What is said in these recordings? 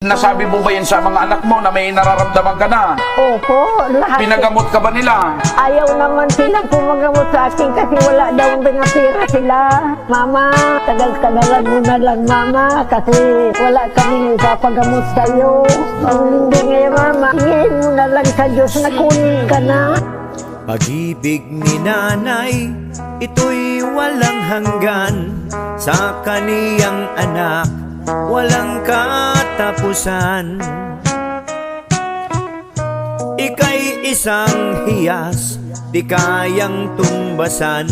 Nasabi mo ba yan sa mga anak mo na may nararamdaman ka na? Opo, lahat. Pinagamot ka ba nila? Ayaw naman silang kumagamot sa akin kasi wala daw pera sila. Mama, tagal-tagalan mo na lang, Mama, kasi wala kaming ipapagamot sa'yo. Ang hindi ngayon, Mama, hingin mo na lang sa Diyos na kunin ka na. Pag-ibig ni nanay, ito'y walang hanggan. Sa kaniyang anak, walang katapusan. Ika'y isang hiyas, di kayang tumbasan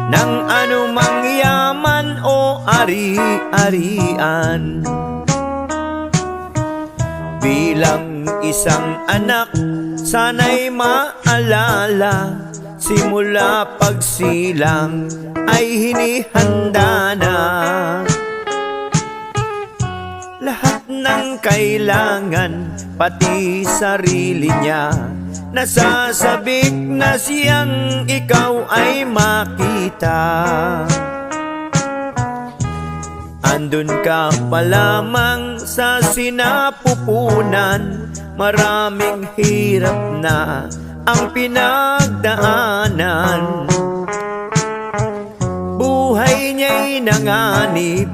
ng anumang yaman o ari-arian. Bilang isang anak, sana'y maalala, simula pagsilang ay hinihanda na lahat ng kailangan, pati sarili niya. Nasasabik na siyang ikaw ay makita. Andun ka pa lamang sa sinapupunan, maraming hirap na ang pinagdaanan. Buhay niya'y nanganib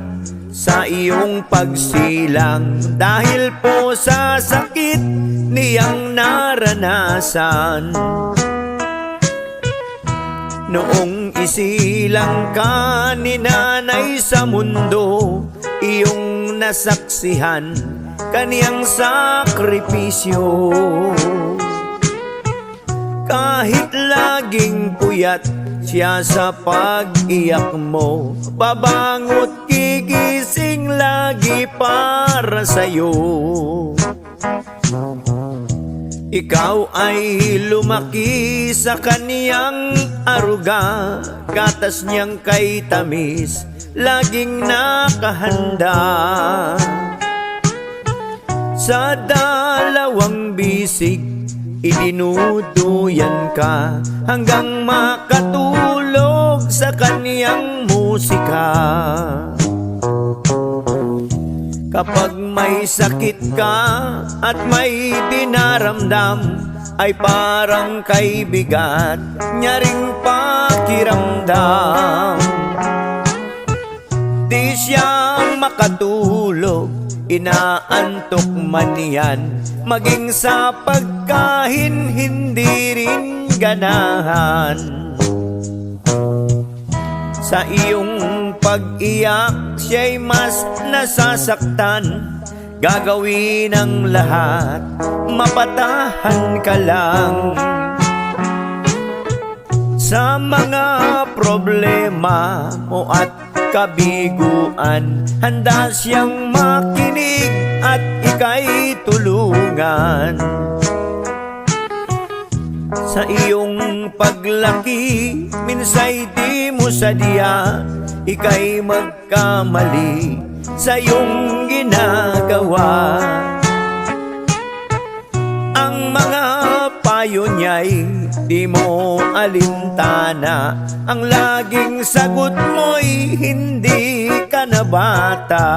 sa iyong pagsilang dahil po sa sakit niyang naranasan. Noong isilang ka ni nanay sa mundo, iyong nasaksihan kaniyang sakripisyo. Kahit laging puyat siya sa pag-iyak mo, babangot gigising lagi para sa'yo. Ikaw ay lumaki sa kaniyang aruga, gatas niyang kay tamis, laging nakahanda. Sa dalawang bisig, idinuduyan ka hanggang makatulog sa kaniyang musika. Kapag may sakit ka at may dinaramdam, ay parang kay bigat niya ring pakiramdam. Di siya makatulog, inaantok man yan, maging sa pagkain hindi rin ganahan. Sa iyong pag-iyak siya'y mas nasasaktan, gagawin ang lahat, mapatahan ka lang. Sa mga problema mo at kabiguan, handa siyang makinig at ika'y tulungan. Sa iyong paglaki, minsay di mo sadya, ika'y magkamali sa iyong ginagawa. Ang mga payo niya'y di mo alintana, ang laging sagot mo'y hindi ka na bata.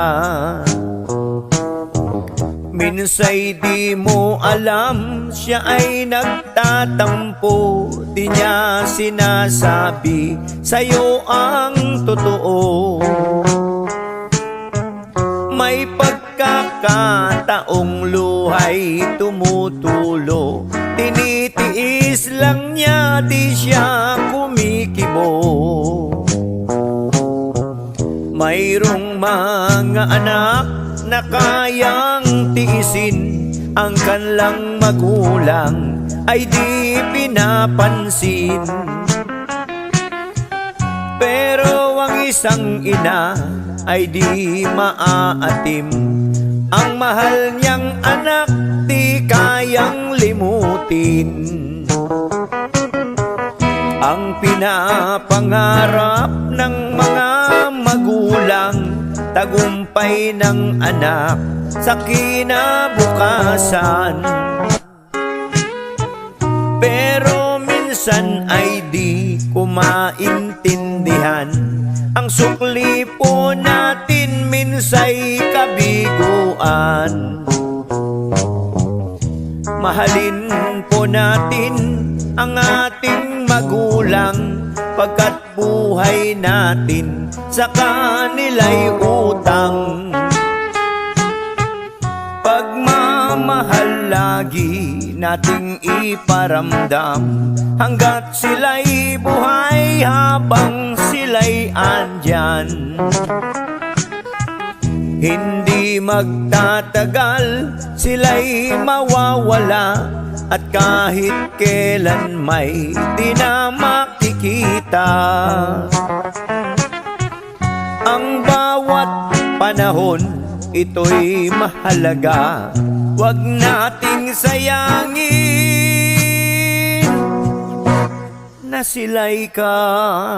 Minsay di mo alam, siya ay nagtatampo, di niya sinasabi sa'yo ang totoo. May pagkakataong luhay tumutulo, tinitiis lang niya, di siya kumikibo. Mayroong mga anak na kayang tiisin, ang kanilang magulang ay di pinapansin. Pero ang isang ina ay di maaatim, ang mahal niyang anak di kayang limutin. Ang pinapangarap ng mga magulang, tagumpay ng anak sa kinabukasan. Pero minsan ay di ko maintindihan Ang sukli po natin minsay kabiguan. Mahalin po natin ang ating magulang, pagkat buhay natin sa kanila'y utang. Pagmamahal lagi nating iparamdam, hanggat sila'y buhay, habang sila'y andyan. Hindi magtatagal, sila'y mawawala, at kahit kailan may di na makikita. Ang bawat panahon, ito'y mahalaga, huwag nating sayangin na sila'y kasama.